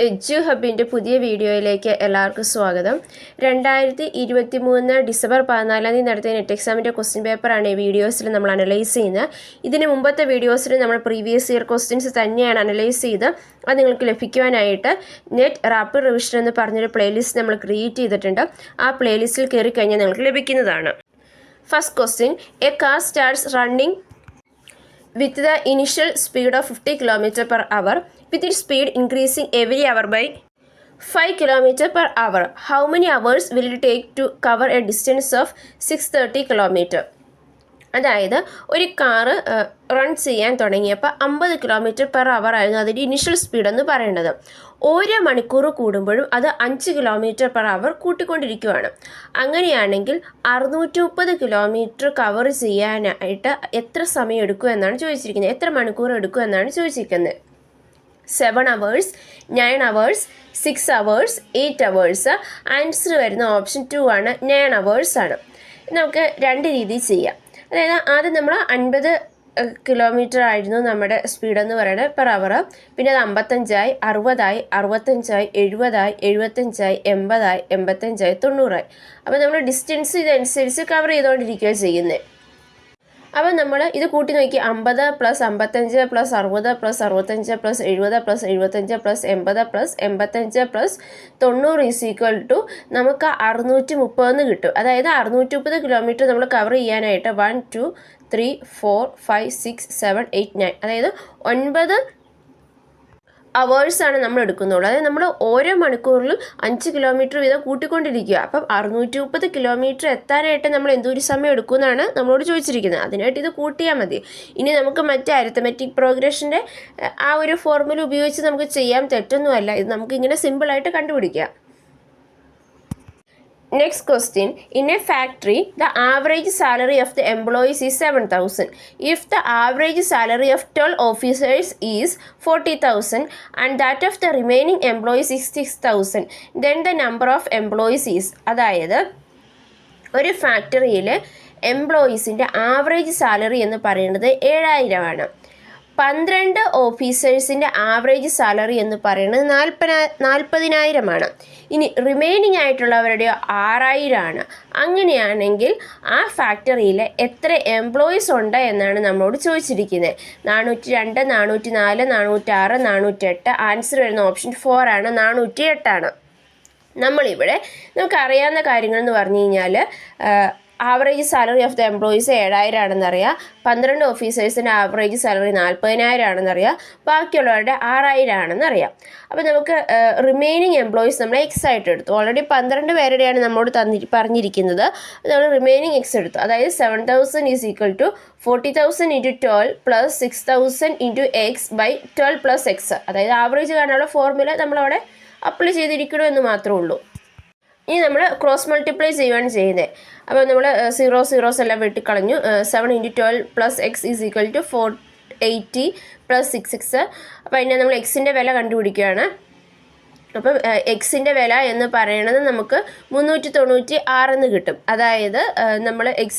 Edu ഹബിൻ്റെ പുതിയ വീഡിയോയിലേക്ക് എല്ലാവർക്കും സ്വാഗതം. 2023 ഡിസംബർ 14 നടത്തിയ നെറ്റ് എക്സാമിൻ്റെ ക്വസ്റ്റ്യൻ പേപ്പറാണ് ഈ വീഡിയോസിൽ നമ്മൾ അനലൈസ് ചെയ്യുന്നത്. ഇതിന് മുമ്പത്തെ വീഡിയോസിൽ നമ്മൾ പ്രീവിയസ് ഇയർ ക്വസ്റ്റ്യൻസ് തന്നെയാണ് അനലൈസ് ചെയ്ത് അത് നിങ്ങൾക്ക് ലഭിക്കുവാനായിട്ട് നെറ്റ് റാപ്പിഡ് റിവിഷൻ എന്ന് പറഞ്ഞൊരു പ്ലേലിസ്റ്റ് നമ്മൾ ക്രിയേറ്റ് ചെയ്തിട്ടുണ്ട്. ആ പ്ലേലിസ്റ്റിൽ കയറി കഴിഞ്ഞാൽ നിങ്ങൾക്ക് ലഭിക്കുന്നതാണ്. First question, A car starts running with the initial speed of 50 km/h with its speed increasing every hour by 5 km/h. How many hours will it take to cover a distance of 630 km? അതായത് ഒരു car run ചെയ്യാൻ തുടങ്ങിയപ്പോൾ 50 km/h ആയിരുന്നു അതിൻ്റെ initial speed എന്ന് പറയുന്നത്. ഓരോ മണിക്കൂർ കൂടുമ്പോഴും അത് 5 km/h കൂട്ടിക്കൊണ്ടിരിക്കുകയാണ്. അങ്ങനെയാണെങ്കിൽ 630 km കവർ ചെയ്യാനായിട്ട് എത്ര സമയം എടുക്കും എന്നാണ് ചോദിച്ചിരിക്കുന്നത്. എത്ര മണിക്കൂർ എടുക്കും എന്നാണ് ചോദിച്ചിരിക്കുന്നത്. 7 hours, 9 hours, 6 hours, 8 hours. Answer വരുന്ന ഓപ്ഷൻ 2 ആണ്, 9 hours ആണ്. നമുക്ക് രണ്ട് രീതിയിൽ ചെയ്യാം. അതായത് ആദ്യം നമ്മൾ 50 km ആയിരുന്നു നമ്മുടെ സ്പീഡെന്ന് പറയുന്നത് പെർ അവർ. പിന്നെ അത് 55ആയി, 60ആയി, 65ആയി, 70ആയി, 75ആയി, 80ആയി, 85ആയി, 90ആയി. അപ്പോൾ നമ്മൾ ഡിസ്റ്റൻസ് ഇതനുസരിച്ച് കവർ ചെയ്തുകൊണ്ടിരിക്കുകയാണ് ചെയ്യുന്നത്. അപ്പോൾ നമ്മൾ ഇത് കൂട്ടി നോക്കി 50 + 55 + 60 + 65 + 70 + 75 + 80 + 85 + 90 നമുക്ക് 630 കിട്ടും. അതായത് 630 km നമ്മൾ കവർ ചെയ്യാനായിട്ട് 1 2 3 4 5 6 7 8 9 അതായത് 9 അവേഴ്സാണ് നമ്മൾ എടുക്കുന്നുള്ളൂ. അതായത് നമ്മൾ ഓരോ മണിക്കൂറിലും 5 km വീതം കൂട്ടിക്കൊണ്ടിരിക്കുക. അപ്പം 630 km എത്താനായിട്ട് നമ്മൾ എന്തൊരു സമയം എടുക്കുമെന്നാണ് നമ്മളോട് ചോദിച്ചിരിക്കുന്നത്. അതിനായിട്ട് ഇത് കൂട്ടിയാൽ മതി. ഇനി നമുക്ക് മറ്റേ അരിത്തമെറ്റിക് പ്രോഗ്രഷൻ്റെ ആ ഒരു ഫോർമുല ഉപയോഗിച്ച് നമുക്ക് ചെയ്യാം, തെറ്റൊന്നുമല്ല. ഇത് നമുക്ക് ഇങ്ങനെ സിമ്പിളായിട്ട് കണ്ടുപിടിക്കാം. Next question, in a factory the average salary of the employees is 7,000. If the average salary of 12 officers is 40,000 and that of the remaining employees is 6,000, then the number of employees is. അതായത് ഒരു ഫാക്ടറിയിൽ എംപ്ലോയീസിൻ്റെ average salary എന്ന് പറയുന്നത് 7,000 ആണ്. 12 ഓഫീസേഴ്സിൻ്റെ average salary എന്ന് പറയുന്നത് 40,000 ആണ്. ഇനി റിമൈനിങ് ആയിട്ടുള്ളവരുടെ 6,000 ആണ്. അങ്ങനെയാണെങ്കിൽ ആ ഫാക്ടറിയിൽ എത്ര എംപ്ലോയീസ് ഉണ്ട് എന്നാണ് നമ്മളോട് ചോദിച്ചിരിക്കുന്നത്. 402, 404, 406, 408. ആൻസർ വരുന്ന ഓപ്ഷൻ 4 ആണ്, 408 ആണ്. നമ്മളിവിടെ നമുക്കറിയാവുന്ന കാര്യങ്ങളെന്ന് പറഞ്ഞു കഴിഞ്ഞാൽ average salary of the employees 7,000 ആണെന്നറിയാം. 12 ഓഫീസേഴ്സിൻ്റെ ആവറേജ് സാലറി 40,000 ആണെന്നറിയാം. ബാക്കിയുള്ളവരുടെ 6,000 ആണെന്നറിയാം. അപ്പോൾ നമുക്ക് റിമൈനിങ് എംപ്ലോയീസ് നമ്മൾ എക്സ് ആയിട്ട് എടുത്തു. ഓൾറെഡി 12 പേരുടെയാണ് നമ്മളോട് പറഞ്ഞിരിക്കുന്നത്. നമ്മൾ റിമൈനിങ് എക്സ് എടുത്തു. അതായത് 7,000 = 40,000 × 12 + 6,000 × x/12 + x. അതായത് ആവറേജ് കാണാനുള്ള ഫോർമുല നമ്മളവിടെ അപ്ലൈ ചെയ്തിരിക്കണമെന്ന് മാത്രമേ ഉള്ളൂ. ഇനി നമ്മൾ ക്രോസ് മൾട്ടിപ്ലൈ ചെയ്യുകയാണ് ചെയ്യുന്നത്. അപ്പോൾ നമ്മൾ 0 zeros എല്ലാം വെട്ടിക്കളഞ്ഞു. 7 × 12 + x = 480 + 6x. അപ്പോൾ അതിനെ നമ്മൾ എക്സിൻ്റെ വില കണ്ടുപിടിക്കുകയാണ്. അപ്പം എക്സിൻ്റെ വില എന്ന് പറയുന്നത് നമുക്ക് 396 എന്ന് കിട്ടും. അതായത് നമ്മൾ x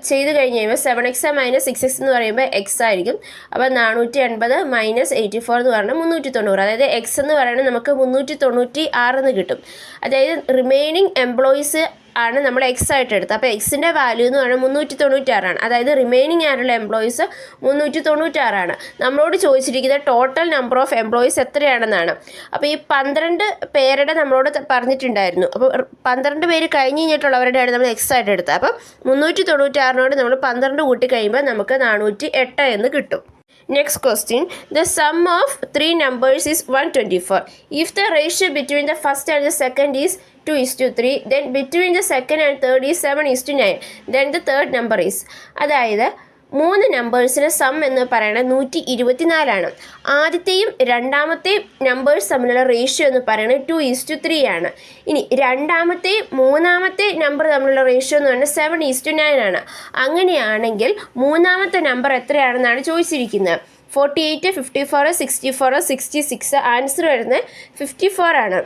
ചെയ്ത് കഴിഞ്ഞ് കഴിയുമ്പോൾ 7x - 6x എന്ന് പറയുമ്പോൾ x ആയിരിക്കും. അപ്പോൾ 480 - 84 എന്ന് പറഞ്ഞാൽ 390. അതായത് x എന്ന് പറയുന്നത് നമുക്ക് 396 എന്ന് കിട്ടും. അതായത് റിമൈനിങ് എംപ്ലോയീസ് ആണ് നമ്മൾ എക്സ് ആയിട്ട് എടുത്തത്. അപ്പോൾ എക്സിൻ്റെ വാല്യൂ എന്ന് പറയുന്നത് 396 ആണ്. അതായത് റിമൈനിങ് ആയിട്ടുള്ള എംപ്ലോയീസ് 396 ആണ്. നമ്മളോട് ചോദിച്ചിരിക്കുന്നത് ടോട്ടൽ നമ്പർ ഓഫ് എംപ്ലോയീസ് എത്രയാണെന്നാണ്. അപ്പോൾ ഈ 12 പേരുടെ നമ്മളോട് പറഞ്ഞിട്ടുണ്ടായിരുന്നു. അപ്പോൾ 12 പേര് കഴിഞ്ഞ് കഴിഞ്ഞിട്ടുള്ളവരുടെയാണ് നമ്മൾ എക്സ് ആയിട്ട് എടുത്തത്. അപ്പം 396 നമ്മൾ 12 കൂട്ടി കഴിയുമ്പോൾ നമുക്ക് 408 എന്ന് കിട്ടും. Next question, the sum of 3 numbers is 124. If the ratio between the first and the second is 2:3, then between the second and third is 7:9, then the third number is. അതായത് 3 നമ്പേഴ്സിന് സം എന്ന് പറയുന്നത് 124 ആണ്. ആദ്യത്തെയും രണ്ടാമത്തെയും നമ്പേഴ്സ് തമ്മിലുള്ള ratio എന്ന് പറയുന്നത് 2:3 ആണ്. ഇനി രണ്ടാമത്തെയും മൂന്നാമത്തെയും നമ്പർ തമ്മിലുള്ള റേഷ്യോ എന്ന് പറയുന്നത് 7:9 ആണ്. അങ്ങനെയാണെങ്കിൽ മൂന്നാമത്തെ നമ്പർ എത്രയാണെന്നാണ് ചോദിച്ചിരിക്കുന്നത്. 48, 54, 64, 66. ആൻസർ വരുന്നത് 54 ആണ്.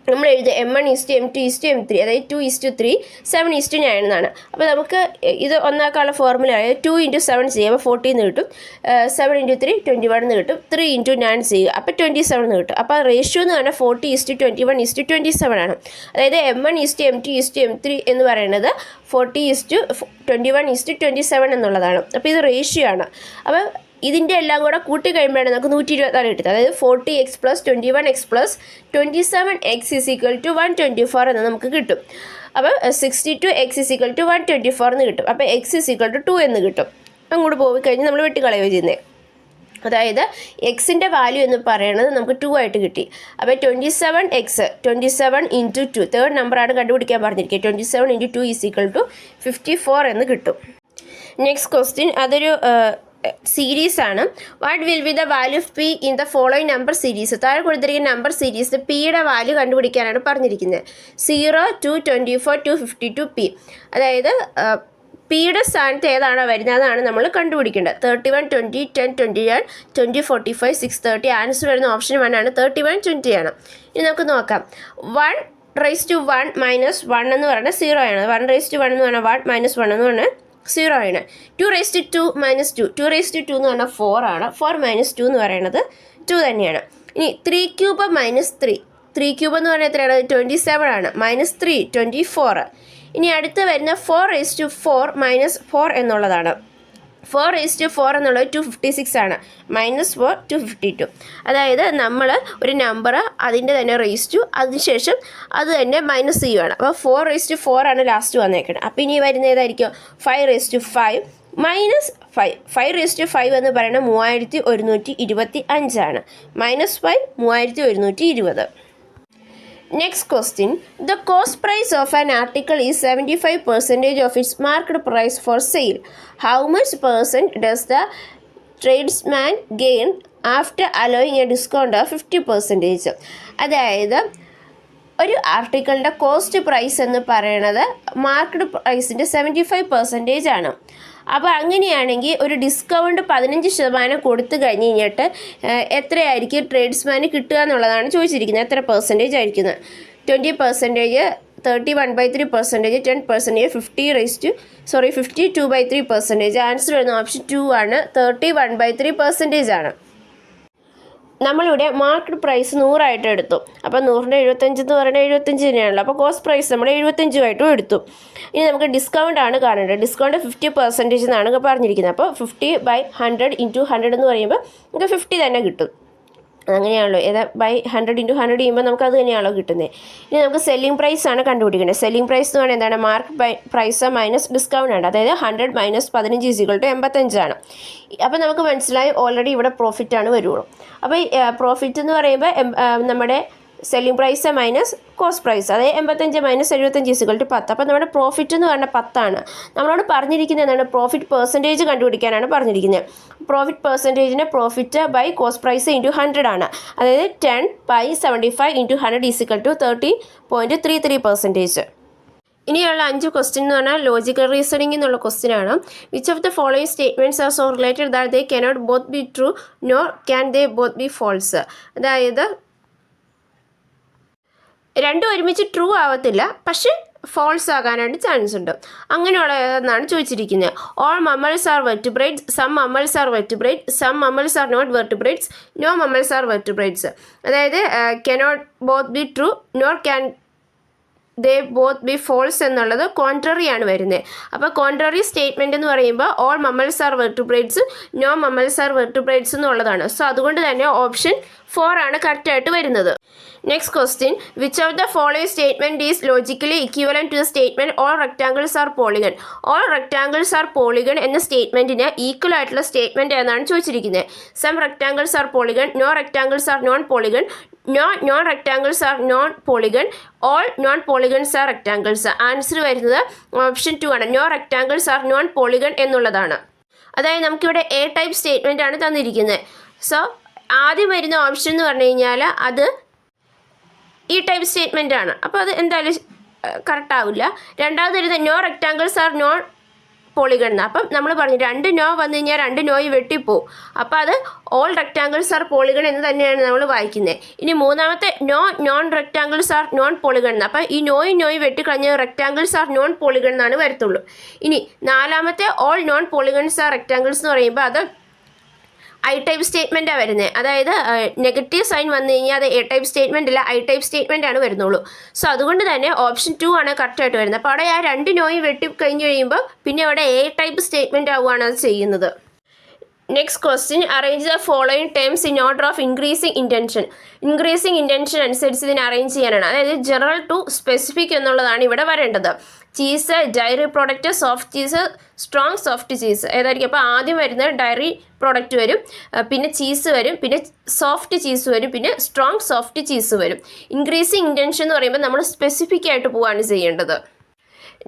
നമ്മൾ എഴുതുക M1:M2:M3, അതായത് 2:3 7:9 എന്നാണ്. അപ്പോൾ നമുക്ക് ഇത് ഒന്നാക്കാനുള്ള ഫോർമുല ആയത് 2 × 7 ചെയ്യുക, അപ്പോൾ 40 എന്ന് കിട്ടും. 7 × 3 21 എന്ന് കിട്ടും. 3 × 9 ചെയ്യുക, അപ്പോൾ 27 എന്ന് കിട്ടും. അപ്പോൾ റേഷ്യോ എന്ന് പറഞ്ഞാൽ 40:21:27 ആണ്. അതായത് M1:M2:M3 എന്ന് പറയുന്നത് 40:21:27 എന്നുള്ളതാണ്. അപ്പോൾ ഇത് റേഷ്യോ ആണ്. അപ്പോൾ ഇതിൻ്റെ എല്ലാം കൂടെ കൂട്ടി കഴിയുമ്പോഴാണ് നമുക്ക് 124 കിട്ടുന്നത്. അതായത് 40x + 21x + 27x = 124 എന്ന് നമുക്ക് കിട്ടും. അപ്പോൾ 62x = 124 എന്ന് കിട്ടും. അപ്പോൾ x = 2 എന്ന് കിട്ടും. അങ്ങോട്ട് പോയി കഴിഞ്ഞ് നമ്മൾ വെട്ടിക്കളയുക ചെയ്യുന്നത്. അതായത് എക്സിൻ്റെ വാല്യൂ എന്ന് പറയുന്നത് നമുക്ക് 2 ആയിട്ട് കിട്ടി. അപ്പോൾ 27x 27 × 2 തേർഡ് നമ്പറാണ് കണ്ടുപിടിക്കാൻ പറഞ്ഞിരിക്കുക. 27 × 2 = 54 എന്ന് കിട്ടും. നെക്സ്റ്റ് ക്വസ്റ്റ്യൻ അതൊരു സീരീസ് ആണ്. What will be the value of P in the following number series? താഴെ കൊടുത്തിരിക്കുന്ന നമ്പർ സീരീസ് പിയുടെ വാല്യൂ കണ്ടുപിടിക്കാനാണ് പറഞ്ഞിരിക്കുന്നത്. 0 to 24 to 52 പി. അതായത് പിയുടെ സ്ഥാനത്ത് ഏതാണോ വരുന്നത് അതാണ് നമ്മൾ കണ്ടുപിടിക്കേണ്ടത്. 31 20 10 21 20 45 6 30. ആൻസർ വരുന്ന ഓപ്ഷൻ 1 ആണ്. 31 20 ആണ്. ഇനി നമുക്ക് നോക്കാം. 1:1 - 1 എന്ന് പറയുന്നത് 0 ആണ്. 1:1 എന്ന് പറഞ്ഞാൽ 1 - 1 എന്ന് പറഞ്ഞാൽ 0 ആണ്. 2:2 - 2 2:2 എന്ന് പറഞ്ഞാൽ 4 ആണ്. 4 - 2 എന്ന് പറയുന്നത് 2 തന്നെയാണ്. ഇനി 3³ - 3 3³ എന്ന് പറഞ്ഞാൽ എത്രയാണ്? 27 ആണ്. -3 24. ഇനി അടുത്ത് വരുന്ന 4:4 - 4 എന്നുള്ളതാണ്. 4:4 എന്നുള്ളത് 256 ആണ്. -4 252. അതായത് നമ്മൾ ഒരു നമ്പർ അതിൻ്റെ തന്നെ റേസ് ടു അതിനുശേഷം അത് തന്നെ മൈനസ് ചെയ്യുകയാണ്. അപ്പോൾ 4:4 ആണ് ലാസ്റ്റ് വന്നേക്കുന്നത്. അപ്പോൾ ഇനി വരുന്ന ഏതായിരിക്കും? 5:5 -5 5:5 എന്ന് പറയുന്നത് 3125 ആണ്. -5 3120. Next question. The cost price of an article is 75% of its market price for sale. How much percent does the tradesman gain after allowing a discount of 50%? അതായത് ഒരു ആർട്ടിക്കിളിൻ്റെ കോസ്റ്റ് പ്രൈസ് എന്ന് പറയുന്നത് മാർക്കറ്റ് പ്രൈസിൻ്റെ 75% ആണ്. അപ്പോൾ അങ്ങനെയാണെങ്കിൽ ഒരു ഡിസ്കൗണ്ട് 15% കൊടുത്തു കഴിഞ്ഞ് കഴിഞ്ഞിട്ട് എത്രയായിരിക്കും ട്രേഡ്സ്മാന് കിട്ടുക എന്നുള്ളതാണ് ചോദിച്ചിരിക്കുന്നത്. എത്ര പെർസെൻറ്റേജ് ആയിരിക്കുന്നത്? 20%, 31/3%, 10%, 52/3%. ആൻസർ വരുന്ന ഓപ്ഷൻ 2 ആണ്. 31/3% ആണ്. നമ്മളിവിടെ മാർക്കറ്റ് പ്രൈസ് 100 ആയിട്ട് എടുത്തു. അപ്പോൾ 100ൻ്റെ 75 എന്ന് പറയുന്നത് 75 തന്നെയാണല്ലോ. അപ്പോൾ കോസ്റ്റ് പ്രൈസ് നമ്മൾ 75 എടുത്തു. ഇനി നമുക്ക് ഡിസ്കൗണ്ട് ആണ് കാണേണ്ടത്. ഡിസ്കൗണ്ട് 50% എന്നാണ് പറഞ്ഞിരിക്കുന്നത്. അപ്പോൾ 50/100 × 100 എന്ന് പറയുമ്പോൾ നമുക്ക് 50 തന്നെ കിട്ടും. അങ്ങനെയാണല്ലോ. ഏതാ /100 × 100 ചെയ്യുമ്പോൾ നമുക്ക് അത് തന്നെയാണല്ലോ കിട്ടുന്നത്. ഇനി നമുക്ക് സെല്ലിംഗ് പ്രൈസ് ആണ് കണ്ടുപിടിക്കേണ്ടത്. സെല്ലിംഗ് പ്രൈസ് എന്ന് പറഞ്ഞാൽ എന്താണ്? മാർക്കറ്റ് പ്രൈസ് മൈനസ് ഡിസ്കൗണ്ട് ആണ്. അതായത് 100 - 15 = 85 ആണ്. അപ്പോൾ നമുക്ക് മനസ്സിലായി ഓൾറെഡി ഇവിടെ പ്രോഫിറ്റ് ആണ് വരുള്ളൂ. അപ്പോൾ പ്രോഫിറ്റ് എന്ന് പറയുമ്പോൾ നമ്മുടെ selling price minus cost price, അതായത് 85 - 75 = 10. അപ്പോൾ നമ്മുടെ പ്രോഫിറ്റ് എന്ന് പറഞ്ഞാൽ 10 ആണ്. നമ്മളോട് പറഞ്ഞിരിക്കുന്നത് എന്താണ്? പ്രോഫിറ്റ് പെർസെൻറ്റേജ് കണ്ടുപിടിക്കാനാണ് പറഞ്ഞിരിക്കുന്നത്. പ്രോഫിറ്റ് പെർസെൻറ്റേജിന് പ്രോഫിറ്റ് ബൈ കോസ്റ്റ് പ്രൈസ് × 100 ആണ്. അതായത് 10/75 × 100 = 30.33%. ഇനിയുള്ള 5 ക്വസ്റ്റ്യൻ എന്ന് പറഞ്ഞാൽ ലോജിക്കൽ റീസണിംഗ് എന്നുള്ള ക്വസ്റ്റ്യൻ ആണ്. Which of the following statements are so related that they cannot both be true nor can they both be false? അതായത് രണ്ടും ഒരുമിച്ച് ട്രൂ ആവത്തില്ല, പക്ഷേ ഫോൾസ് ആകാനായിട്ട് ചാൻസ് ഉണ്ട്. അങ്ങനെയുള്ളതെന്നാണ് ചോദിച്ചിരിക്കുന്നത്. All mammals are vertebrates, some mammals are vertebrates, some mammals are not vertebrates, no mammals are vertebrates. അതായത് cannot both be true nor can they both be false എന്നുള്ളത് കോൺട്രറി ആണ് വരുന്നത്. അപ്പോൾ കോൺട്രറി സ്റ്റേറ്റ്മെൻറ്റ് എന്ന് പറയുമ്പോൾ all mammals are vertebrates, no mammals are vertebrates എന്നുള്ളതാണ്. So അതുകൊണ്ട് തന്നെ ഓപ്ഷൻ 4 ആണ് കറക്റ്റായിട്ട് വരുന്നത്. Next question. Which of the following statement is logically equivalent to the statement all rectangles are polygon? All rectangles are polygon എന്ന സ്റ്റേറ്റ്മെൻറ്റിന് equal ആയിട്ടുള്ള statement എന്നാണ് ചോദിച്ചിരിക്കുന്നത്. Some rectangles are polygon, no rectangles are non polygon, no non rectangles are non polygon, all non polygons are rectangles. Answer വരുന്നത് option 2 ആണ്. No rectangles are non polygon എന്നുള്ളതാണ്. അതായത് നമുക്കിവിടെ എ ടൈപ്പ് സ്റ്റേറ്റ്മെൻറ്റ് ആണ് തന്നിരിക്കുന്നത്. So ആദ്യം വരുന്ന option എന്ന് പറഞ്ഞു കഴിഞ്ഞാൽ അത് ഈ ടൈപ്പ് സ്റ്റേറ്റ്മെൻ്റ് ആണ്. അപ്പോൾ അത് എന്തായാലും കറക്റ്റ് ആവില്ല. രണ്ടാമത് വരുന്നത് no rectangles are non polygon. അപ്പം നമ്മൾ പറഞ്ഞു 2 നോ വന്നു കഴിഞ്ഞാൽ 2 നോയി വെട്ടിപ്പോവും. അപ്പോൾ അത് ഓൾ റെക്റ്റാങ്കിൾസ് ആർ പോളിഗൺ എന്ന് തന്നെയാണ് നമ്മൾ വായിക്കുന്നത്. ഇനി മൂന്നാമത്തെ non rectangles are non polygon. അപ്പോൾ ഈ നോയി വെട്ടിക്കളഞ്ഞ് റെക്റ്റാങ്കിൾസ് ആർ നോൺ പോളിഗൺ എന്നാണ് വരത്തുള്ളൂ. ഇനി നാലാമത്തെ all non polygons are rectangles എന്ന് പറയുമ്പോൾ അത് ഐ ടൈപ്പ് സ്റ്റേറ്റ്മെൻറ്റാണ് വരുന്നത്. അതായത് നെഗറ്റീവ് സൈൻ വന്നു കഴിഞ്ഞാൽ അത് എ ടൈപ്പ് സ്റ്റേറ്റ്മെൻ്റ് അല്ല, ഐ ടൈപ്പ് സ്റ്റേറ്റ്മെൻ്റ് ആണ് വരുന്നുള്ളൂ. സോ അതുകൊണ്ട് തന്നെ ഓപ്ഷൻ 2 ആണ് കറക്റ്റായിട്ട് വരുന്നത്. അപ്പോൾ അവിടെ ആ 2 നോയി വെട്ടി കഴിഞ്ഞ് കഴിയുമ്പോൾ പിന്നെ അവിടെ എ ടൈപ്പ് സ്റ്റേറ്റ്മെൻ്റ് ആവുകയാണ് അത് ചെയ്യുന്നത്. Next question, arrange the following terms in order of increasing intention. Increasing intention അനുസരിച്ച് ഇതിനെ അറേഞ്ച് ചെയ്യാനാണ്. അതായത് ജനറൽ ടു സ്പെസിഫിക് എന്നുള്ളതാണ് ഇവിടെ വരേണ്ടത്. Cheese, dairy product, soft cheese, strong soft cheese ഏതായിരിക്കും? അപ്പോൾ ആദ്യം വരുന്നത് ഡയറി പ്രോഡക്റ്റ് വരും, പിന്നെ ചീസ് വരും, പിന്നെ സോഫ്റ്റ് ചീസ് വരും, പിന്നെ സ്ട്രോങ് സോഫ്റ്റ് ചീസ് വരും. ഇൻക്രീസിങ് ഇൻറ്റൻഷൻ എന്ന് പറയുമ്പോൾ നമ്മൾ സ്പെസിഫിക് ആയിട്ട് പോവുകയാണ് ചെയ്യേണ്ടത്.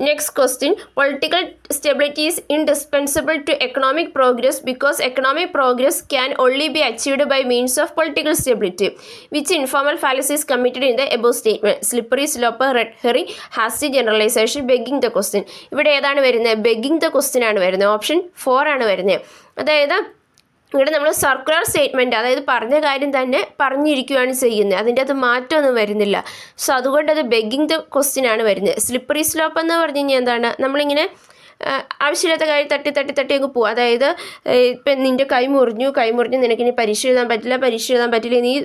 Next question, political stability is indispensable to economic progress because economic progress can only be achieved by means of political stability. Which informal fallacy is committed in the above statement? Slippery slope, red herring, hasty generalization, begging the question. ഇവിടെ ഏതാണ് വരുന്നത്? begging the question ആണ് വരുന്നത്. Option 4 ആണ് വരുന്നത്. അതായത് ഇവിടെ നമ്മൾ സർക്കുലർ സ്റ്റേറ്റ്മെൻറ്റ്, അതായത് പറഞ്ഞ കാര്യം തന്നെ പറഞ്ഞിരിക്കുകയാണ് ചെയ്യുന്നത്, അതിൻ്റെ അത് മാറ്റമൊന്നും വരുന്നില്ല. സോ അതുകൊണ്ട് അത് ബെഗിങ് ദ ക്വസ്റ്റ്യൻ ആണ് വരുന്നത്. സ്ലിപ്പറി സ്ലോപ്പ് എന്ന് പറഞ്ഞു കഴിഞ്ഞാൽ എന്താണ്? നമ്മളിങ്ങനെ ആവശ്യമില്ലാത്ത കാര്യം തട്ടി അങ്ങ് പോകും. അതായത് ഇപ്പം നിൻ്റെ കൈ മുറിഞ്ഞു, നിനക്കിനി പരീക്ഷ എഴുതാൻ പറ്റില്ല, നീ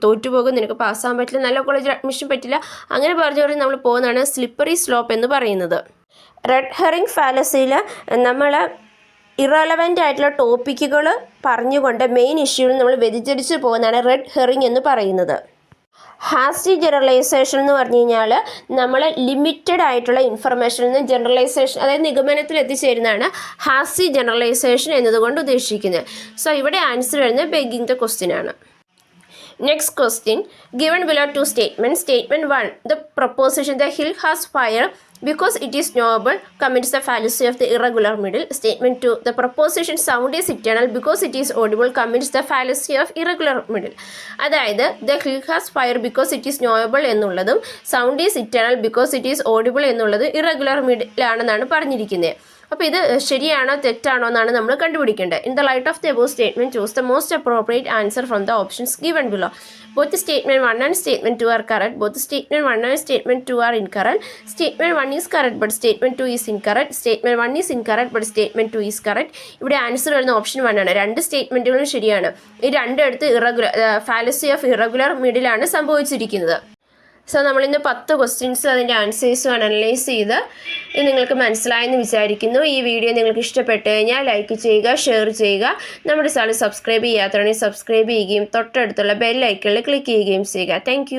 തോറ്റുപോകും, നിനക്ക് പാസ്സാകാൻ പറ്റില്ല, നല്ല കോളേജിൽ അഡ്മിഷൻ പറ്റില്ല, അങ്ങനെ പറഞ്ഞ് നമ്മൾ പോകുന്നതാണ് സ്ലിപ്പറി സ്ലോപ്പ് എന്ന് പറയുന്നത്. റെഡ് ഹെറിങ് ഫാലസിയിൽ നമ്മൾ ഇറലവൻ്റ് ആയിട്ടുള്ള ടോപ്പിക്കുകൾ പറഞ്ഞുകൊണ്ട് മെയിൻ ഇഷ്യൂവിൽ നമ്മൾ വ്യതിചരിച്ച് പോകുന്നതാണ് റെഡ് ഹെറിങ് എന്ന് പറയുന്നത്. ഹാസ്റ്റി ജനറലൈസേഷൻ എന്ന് പറഞ്ഞു കഴിഞ്ഞാൽ നമ്മൾ ലിമിറ്റഡ് ആയിട്ടുള്ള ഇൻഫർമേഷനിൽ നിന്ന് ജനറലൈസേഷൻ, അതായത് നിഗമനത്തിൽ എത്തിച്ചേരുന്നതാണ് ഹാസ്റ്റി ജനറലൈസേഷൻ എന്നതുകൊണ്ട് ഉദ്ദേശിക്കുന്നത്. സോ ഇവിടെ ആൻസർ വരുന്നത് ബെഗിങ് ദ ക്വസ്റ്റ്യൻ ആണ്. Next question, given below 2 statements. Statement 1, the proposition the hill has fire because it is knowable commits the fallacy of the irregular middle. Statement 2, the proposition sound is eternal because it is audible commits the fallacy of irregular middle. അതായത് the hill has fire because it is knowable എന്നുള്ളതും sound is eternal because it is audible എന്നുള്ളത് irregular middle ആണെന്നാണ് പറഞ്ഞിരിക്കുന്നത്. അപ്പോൾ ഇത് ശരിയാണോ തെറ്റാണോ എന്നാണ് നമ്മൾ കണ്ടുപിടിക്കേണ്ടത്. In the light of the above statement choose the most appropriate answer from the options given below. Both statement 1 and statement 2 are correct. Both statement 1 and statement 2 are incorrect. Statement 1 is correct but statement 2 is incorrect. Statement 1 is incorrect but statement 2 is correct. ഇവിടെ answer വരുന്ന option 1 ആണ്. 2 സ്റ്റേറ്റ്മെന്റുകളും ശരിയാണ്. ഈ രണ്ടിടത്ത് fallacy of irregular മിഡിലാണ് സംഭവിച്ചിരിക്കുന്നത്. So നമ്മളിന്ന് 10 questions അതിൻ്റെ ആൻസേഴ്സും analyse ചെയ്ത് ഇത് നിങ്ങൾക്ക് മനസ്സിലായെന്ന് വിചാരിക്കുന്നു. ഈ വീഡിയോ നിങ്ങൾക്ക് ഇഷ്ടപ്പെട്ട് കഴിഞ്ഞാൽ ലൈക്ക് ചെയ്യുക, ഷെയർ ചെയ്യുക. നമ്മുടെ ചാനൽ സബ്സ്ക്രൈബ് ചെയ്യാത്തവരാണെങ്കിൽ സബ്സ്ക്രൈബ് ചെയ്യുകയും തൊട്ടടുത്തുള്ള ബെൽ ഐക്കണിൽ ക്ലിക്ക് ചെയ്യുകയും ചെയ്യുക. താങ്ക്